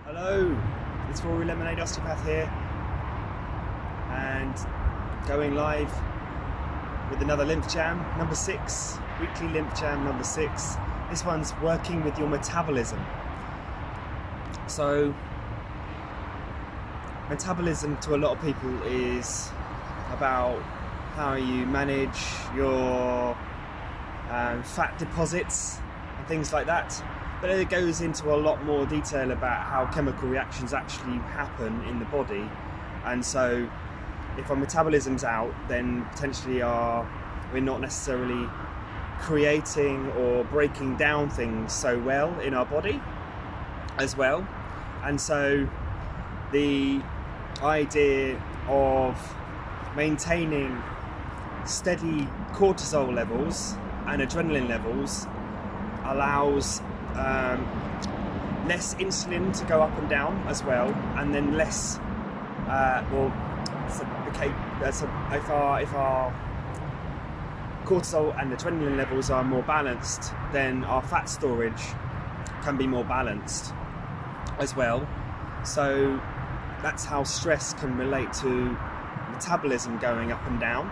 Hello, it's Rory Lemonade Osteopath here, and going live with another Lymph Jam, number 6, weekly Lymph Jam number 6. This one's working with your metabolism. So, metabolism to a lot of people is about how you manage your fat deposits and things like that. But it goes into a lot more detail about how chemical reactions actually happen in the body. And so if our metabolism's out, then potentially we're not necessarily creating or breaking down things so well in our body as well. And so the idea of maintaining steady cortisol levels and adrenaline levels allows less insulin to go up and down as well, and then less if our cortisol and adrenaline levels are more balanced, then our fat storage can be more balanced as well. So that's how stress can relate to metabolism going up and down.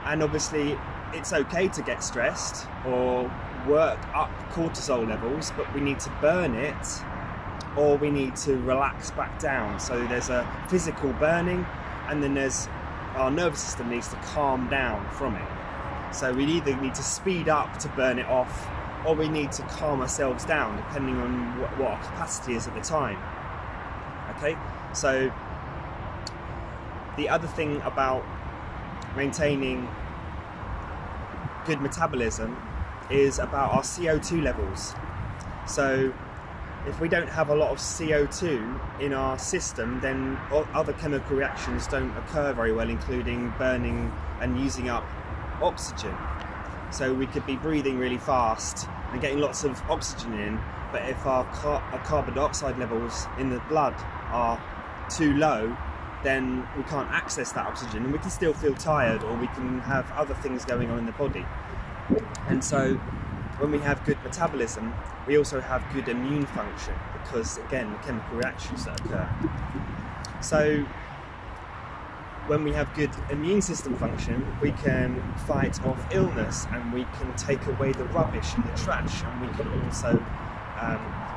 And obviously it's okay to get stressed or work up cortisol levels, but we need to burn it or we need to relax back down. So there's a physical burning, and then there's our nervous system needs to calm down from it. So we either need to speed up to burn it off, or we need to calm ourselves down depending on what our capacity is at the time. Okay, so the other thing about maintaining good metabolism is about our CO2 levels. So if we don't have a lot of CO2 in our system, then other chemical reactions don't occur very well, including burning and using up oxygen. So we could be breathing really fast and getting lots of oxygen in, but if our carbon dioxide levels in the blood are too low, then we can't access that oxygen, and we can still feel tired, or we can have other things going on in the body. And so when we have good metabolism, we also have good immune function, because again, the chemical reactions that occur. So when we have good immune system function, we can fight off illness, and we can take away the rubbish and the trash, and we can also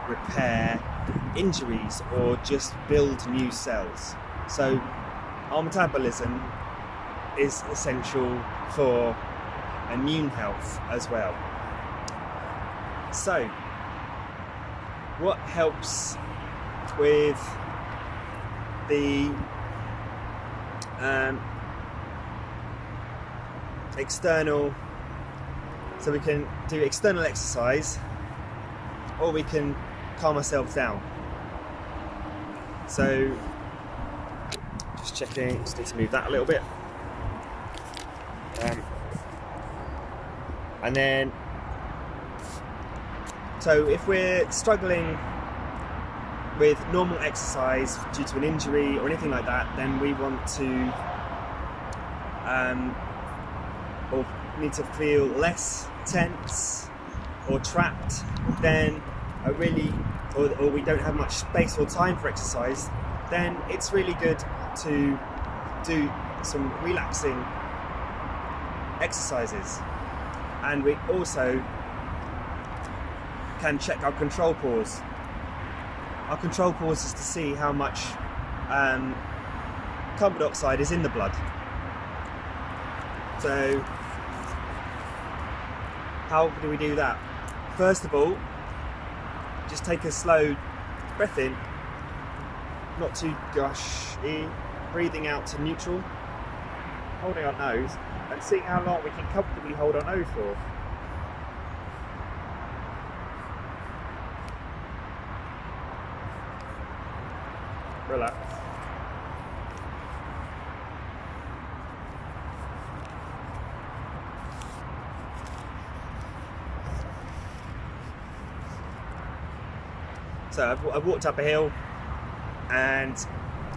repair injuries or just build new cells. So our metabolism is essential for immune health as well. So what helps with the external, so we can do external exercise, or we can calm ourselves down. So just checking, just need to move that a little bit. And then, so if we're struggling with normal exercise due to an injury or anything like that, then we want to, or need to feel less tense or trapped, then or we don't have much space or time for exercise, then it's really good to do some relaxing exercises. And we also can check our control pause. Our control pause is to see how much carbon dioxide is in the blood. So how do we do that? First of all, just take a slow breath in, not too gushy, breathing out to neutral, holding our nose, and seeing how long we can comfortably hold our nose for. Relax. So I've walked up a hill and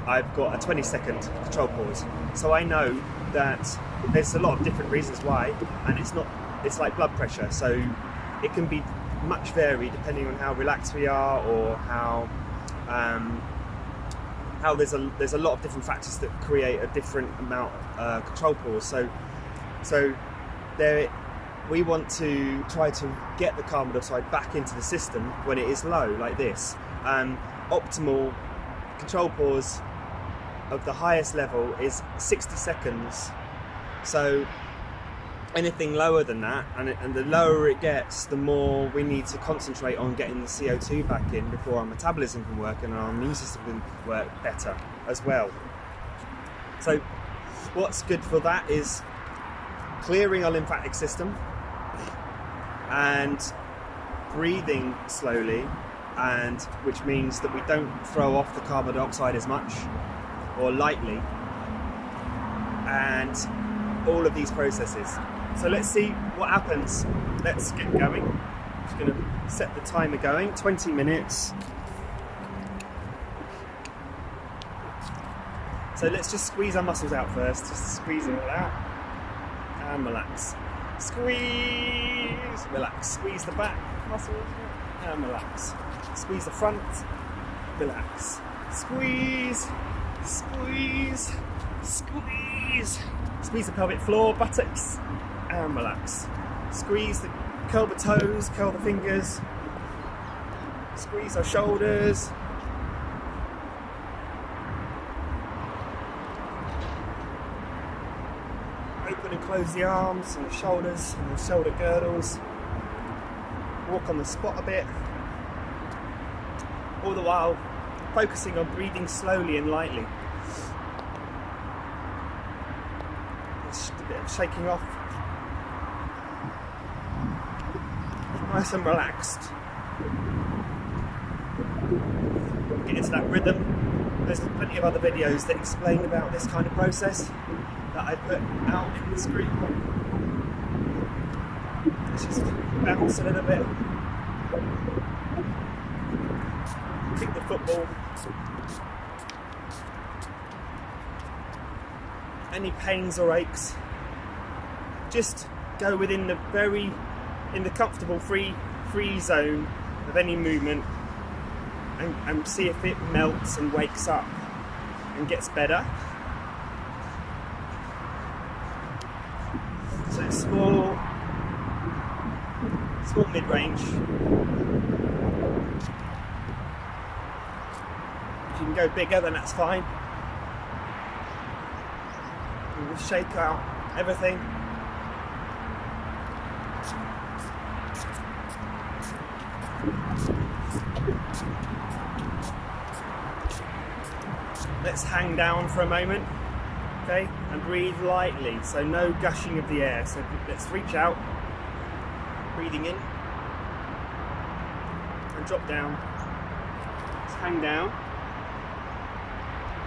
I've got a 20-second control pause. So I know that there's a lot of different reasons why, and it's like blood pressure, so it can be much varied depending on how relaxed we are or how how there's a lot of different factors that create a different amount of control pause. So there, we want to try to get the carbon dioxide back into the system when it is low, like this. Optimal control pause of the highest level is 60 seconds. So anything lower than that, and the lower it gets, the more we need to concentrate on getting the CO2 back in before our metabolism can work and our immune system can work better as well. So what's good for that is clearing our lymphatic system and breathing slowly, and which means that we don't throw off the carbon dioxide as much or lightly, and all of these processes. So let's see what happens. Let's get going. I'm just going to set the timer going, 20 minutes. So let's just squeeze our muscles out first, just squeeze them all out and relax. Squeeze, relax. Squeeze the back muscles and relax. Squeeze the front, relax. Squeeze, squeeze, squeeze. Squeeze the pelvic floor, buttocks, and relax. Squeeze the, curl the toes, curl the fingers. Squeeze our shoulders. Open and close the arms and the shoulders and the shoulder girdles. Walk on the spot a bit. All the while focusing on breathing slowly and lightly. Just a bit of shaking off. Nice and relaxed. Get into that rhythm. There's plenty of other videos that explain about this kind of process that I put out in the screen. Let's just bounce a little bit. Kick the football. Any pains or aches, just go within the comfortable free zone of any movement, and see if it melts and wakes up and gets better. So small mid-range. If you can go bigger, then that's fine. We'll shake out everything. Let's hang down for a moment, okay, and breathe lightly, so no gushing of the air. So let's reach out, breathing in, and drop down. Let's hang down,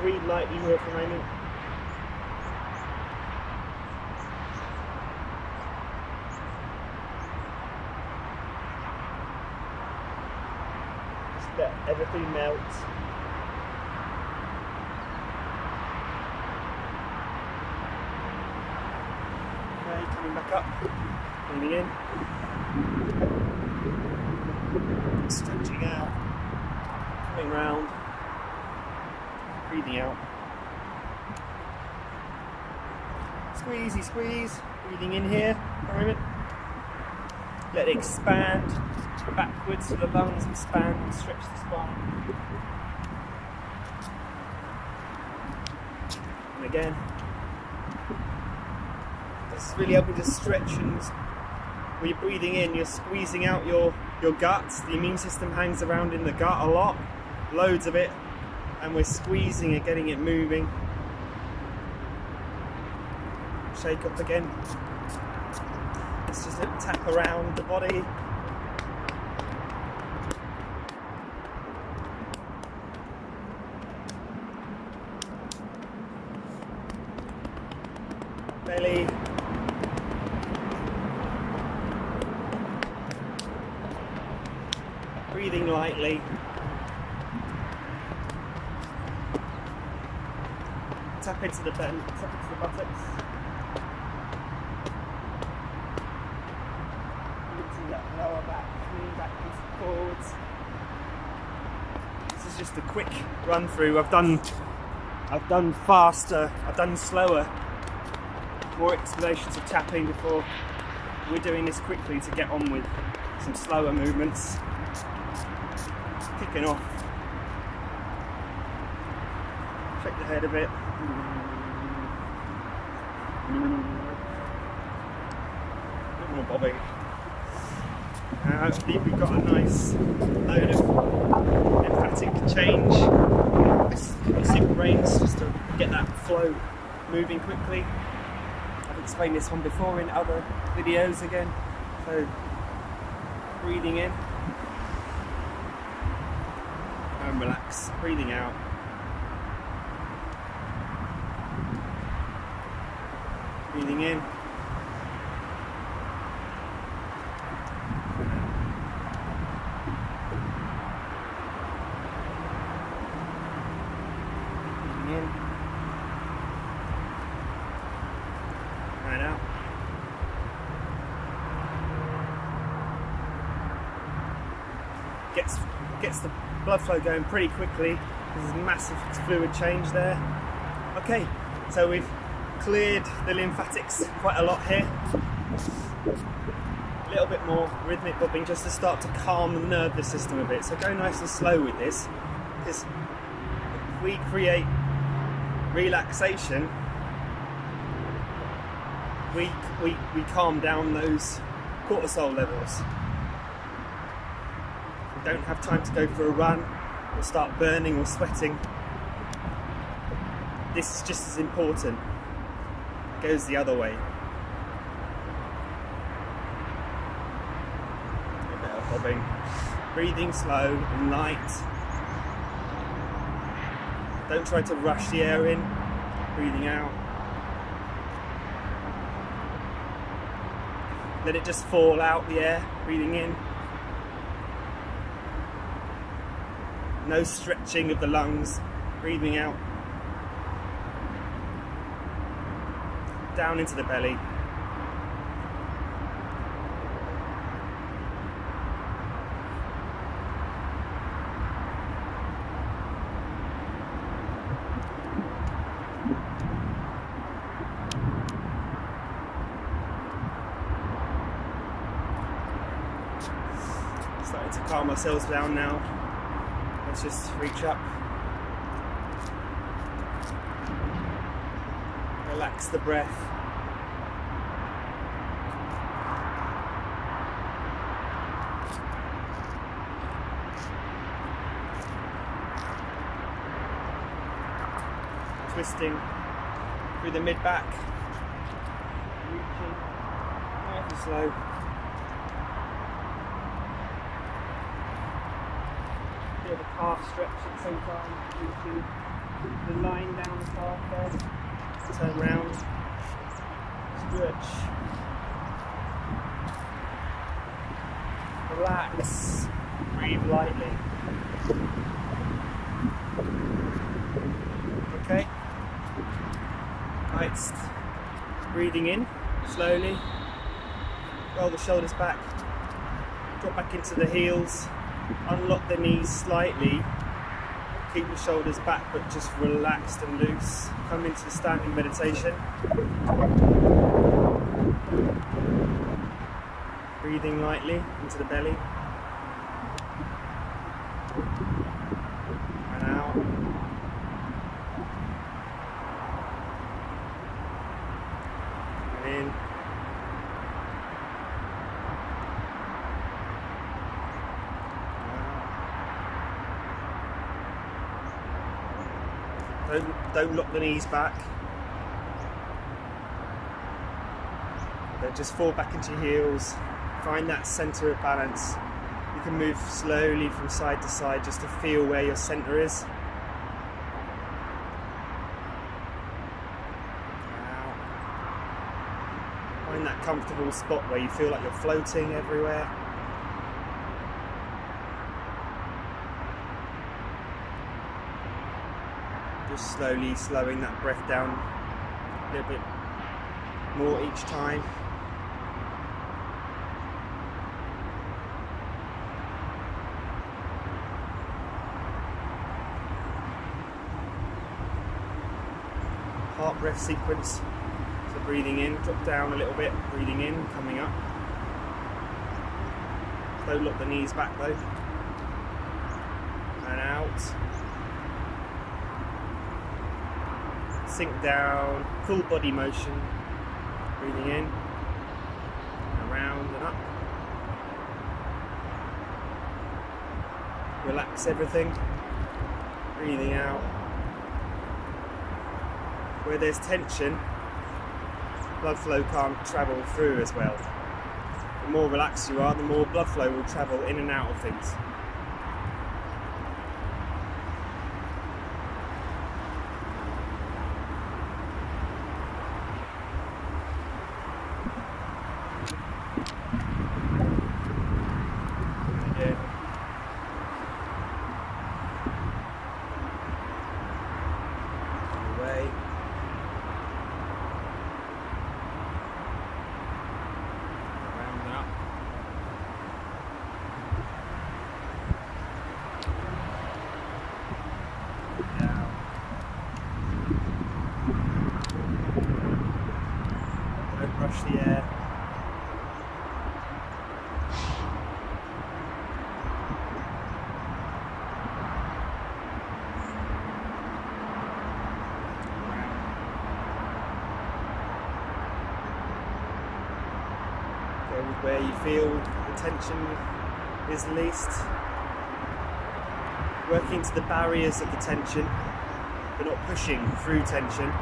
breathe lightly here for a moment. Just let everything melt. Coming back up, breathing in, stretching out, coming round, breathing out, squeezy squeeze, breathing in here for a moment, let it expand backwards so the lungs expand and stretch the spine, and again. It's really helping to stretch, and when you're breathing in, you're squeezing out your guts. The immune system hangs around in the gut a lot, loads of it, and we're squeezing it, getting it moving. Shake up again. Let's just tap around the body. Belly. Breathing lightly. Tap into the bend, tap into the buttocks. Into that lower back, coming backwards and forwards. This is just a quick run through. I've done faster, I've done slower, more explanations of tapping before. We're doing this quickly to get on with some slower movements. Kicking off. Shake the head a bit. A bit more bobbing. I believe we've got a nice load of lymphatic change. Super brains, just to get that flow moving quickly. I've explained this one before in other videos again. So breathing in and relax, breathing out. Breathing in. Breathing in. And out. Gets the blood flow going pretty quickly. There's massive fluid change there. Okay, so we've cleared the lymphatics quite a lot here. A little bit more rhythmic bobbing just to start to calm the nervous system a bit. So go nice and slow with this, because if we create relaxation, we calm down those cortisol levels. We don't have time to go for a run or start burning or sweating. This is just as important. It goes the other way. A bit of bobbing. Breathing slow and light. Don't try to rush the air in. Breathing out. Let it just fall out the air. Breathing in. No stretching of the lungs. Breathing out. Down into the belly. Starting to calm ourselves down now. Let's just reach up. Relax the breath. Twisting through the mid-back. Reaching nice and slow. Bit of a calf stretch at the same time. Reaching the line down the calf there. Turn round, stretch, relax, breathe lightly. Okay, right, breathing in slowly, roll the shoulders back, drop back into the heels, unlock the knees slightly. Keep the shoulders back, but just relaxed and loose. Come into the standing meditation. Breathing lightly into the belly. And out. And in. Don't lock the knees back. Then just fall back into your heels. Find that centre of balance. You can move slowly from side to side just to feel where your centre is. Out. Find that comfortable spot where you feel like you're floating everywhere. Just slowly slowing that breath down a little bit more each time. heart breath sequence. So breathing in, drop down a little bit, breathing in, coming up. Don't lock the knees back though. And out. Sink down, full body motion. Breathing in, and around and up. Relax everything. Breathing out. Where there's tension, blood flow can't travel through as well. The more relaxed you are, the more blood flow will travel in and out of things. Again. Away. Rush the air. Go with where you feel the tension is least. Working to the barriers of the tension, but not pushing through tension.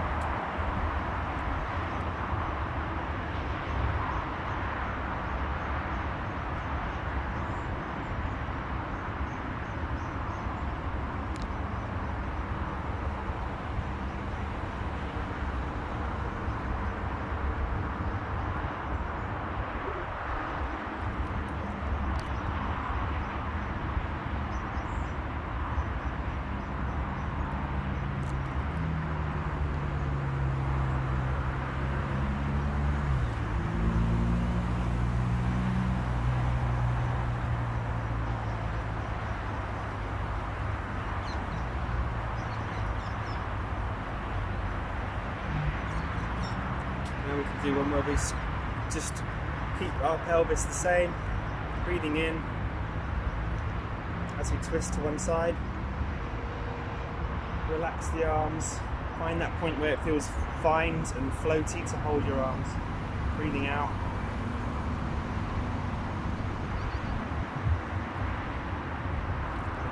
Now we can do one where we just keep our pelvis the same, breathing in as we twist to one side. Relax the arms, find that point where it feels fine and floaty to hold your arms. Breathing out.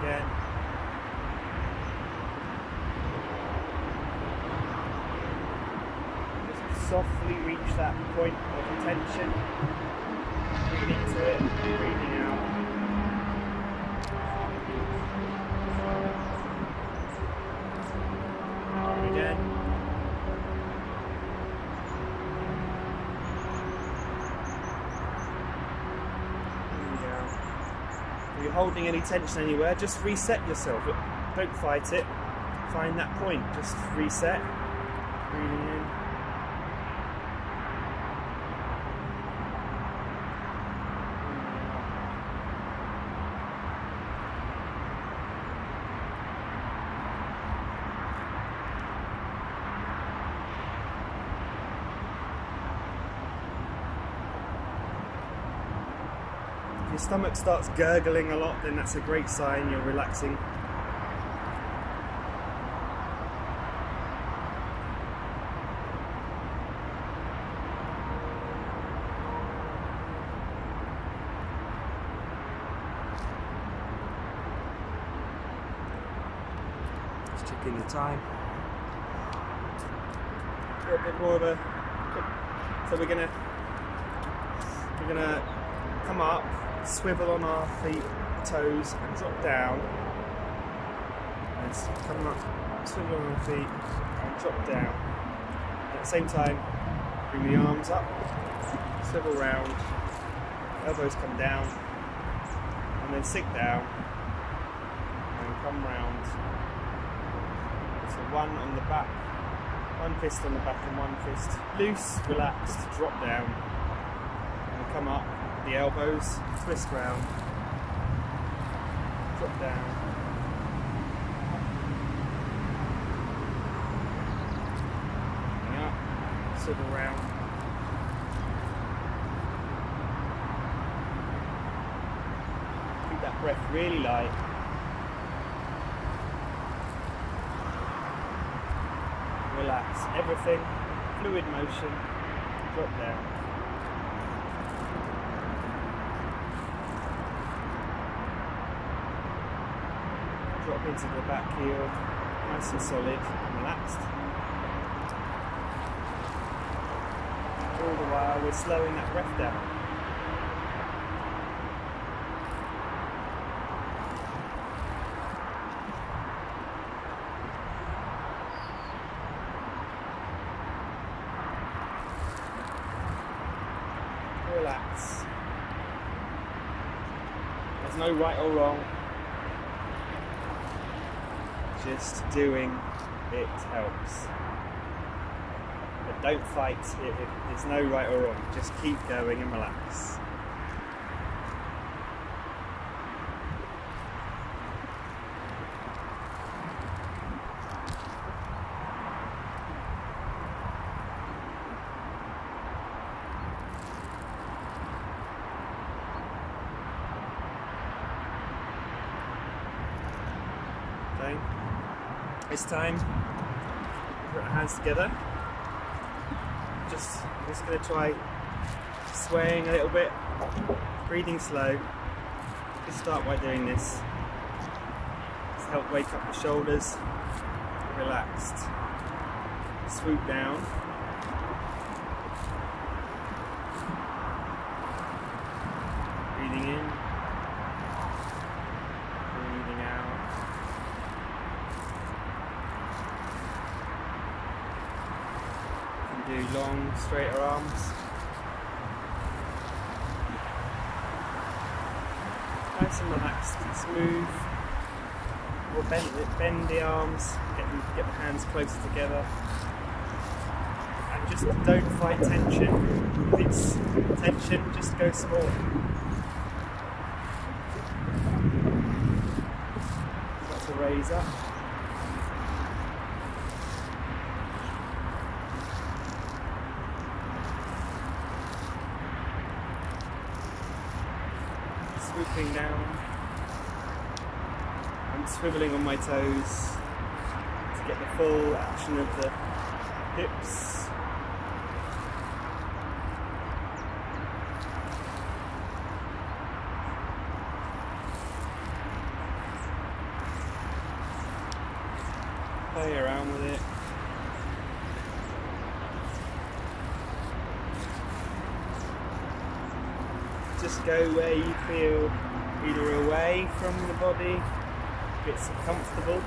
Again. Softly reach that point of tension. Breathe into it, breathing out. Again. Breathing out. If you're holding any tension anywhere, just reset yourself. Don't fight it. Find that point. Just reset. Breathing in. If your stomach starts gurgling a lot, then that's a great sign you're relaxing. Just checking the time. A little bit more of a. So we're gonna come up, swivel on our feet, toes, and drop down. And come up, swivel on our feet, and drop down. At the same time, bring the arms up, swivel round, elbows come down, and then sink down, and come round. So one on the back, one fist on the back and one fist loose, relaxed, drop down, and come up. The elbows, twist round, drop down. swivel round. Keep that breath really light. Relax everything, fluid motion, drop down. Drop into the back heel, nice and solid and relaxed. All the while we're slowing that breath down. Relax. There's no right or wrong. Just doing it helps. But don't fight it. There's no right or wrong. Just keep going and relax. Okay. This time, put our hands together. Just going to try swaying a little bit, breathing slow. Just start by doing this. Just help wake up the shoulders. Relaxed. Swoop down. Breathing in. Breathing out. Do long, straighter arms. Nice and relaxed and smooth. Or bend the arms, get the hands closer together. And just don't fight tension. If it's tension, just go small. That's a raise up. Swooping down. I'm swiveling on my toes to get the full action of the hips. Play around with it. Just go where you feel, either away from the body, if it's comfortable.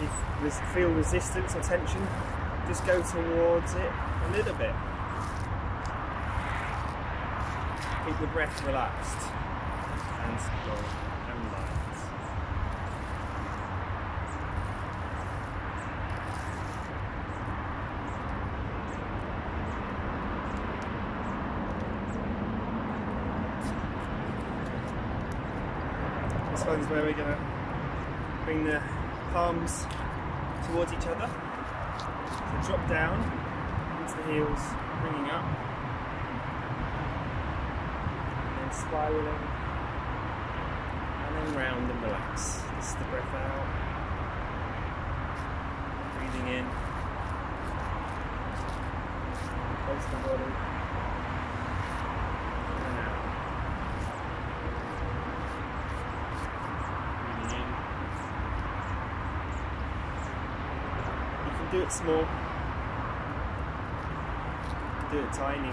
If you feel resistance or tension, just go towards it a little bit. Keep the breath relaxed and slow and light. This one's where we're going to bring the palms towards each other. So drop down into the heels, bringing up, and then spiraling, and then round and relax. This is the breath out. Breathing in, close the body. Do it small, do it tiny.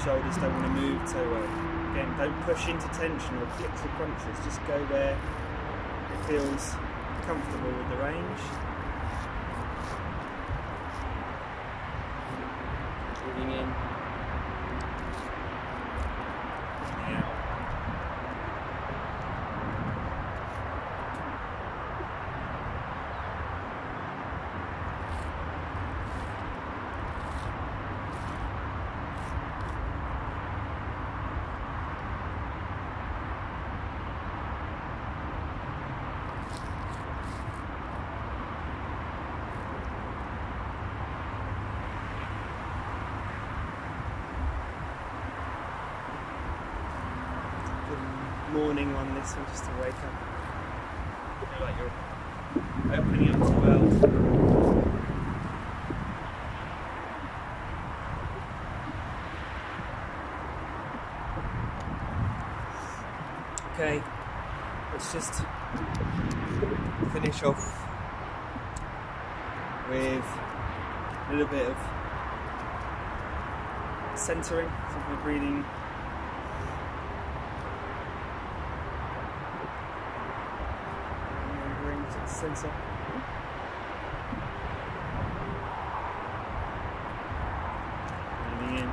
Shoulders don't want to move so well. Again, don't push into tension or flicks or crunches, just go where it feels comfortable with the range. Breathing in. Breathing out. morning on this one, just to wake up. Feel like you're opening up to the world. Okay, let's just finish off with a little bit of centering, so we're breathing. Remembering to center. Breathing in.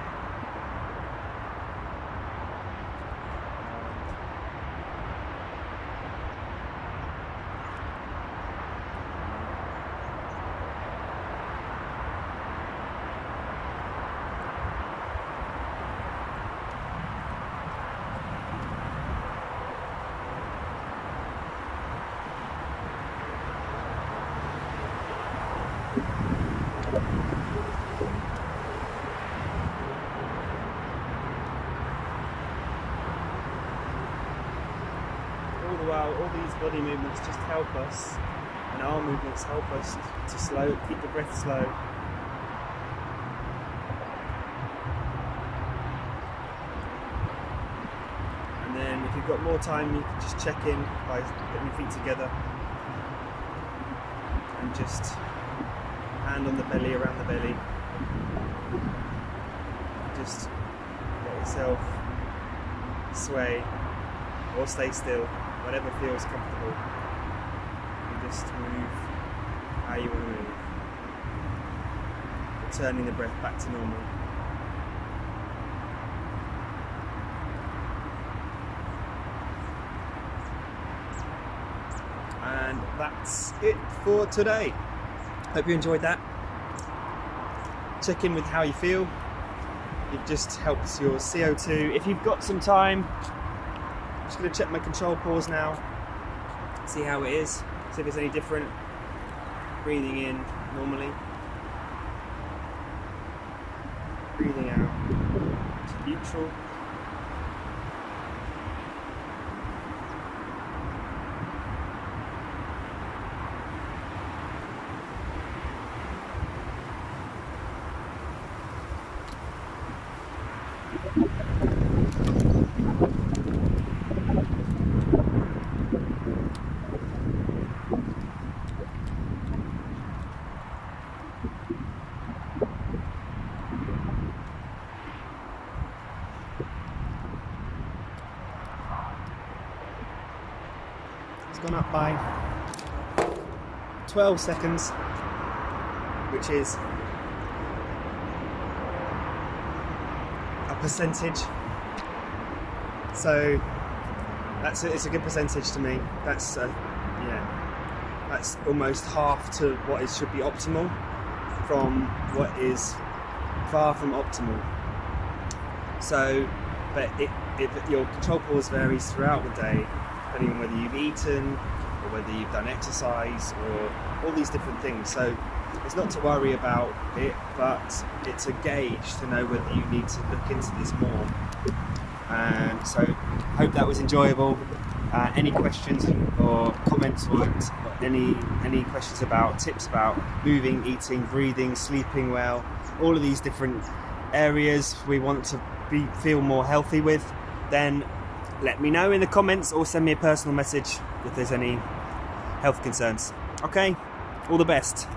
All these body movements just help us, and our movements help us to keep the breath slow. And then if you've got more time, you can just check in by putting your feet together and just hand on the belly, around the belly. Just let yourself sway or stay still, whatever feels comfortable. You just move how you want to move, returning the breath back to normal. And that's it for today. Hope you enjoyed that. Check in with how you feel. It just helps your CO2. If you've got some time, I'm just going to check my control pause now, see how it is, see if it's any different. Breathing in normally, breathing out to neutral. It's gone up by 12 seconds, which is a percentage. So it's a good percentage to me. That's that's almost half to what should be optimal from what is far from optimal. So, but your control pause varies throughout the day, depending on whether you've eaten or whether you've done exercise or all these different things. So it's not to worry about it, but it's a gauge to know whether you need to look into this more. And so hope that was enjoyable. Any questions or comments or any questions about tips about moving, eating, breathing, sleeping well, all of these different areas we want to feel more healthy with, then let me know in the comments or send me a personal message if there's any health concerns. Okay, all the best.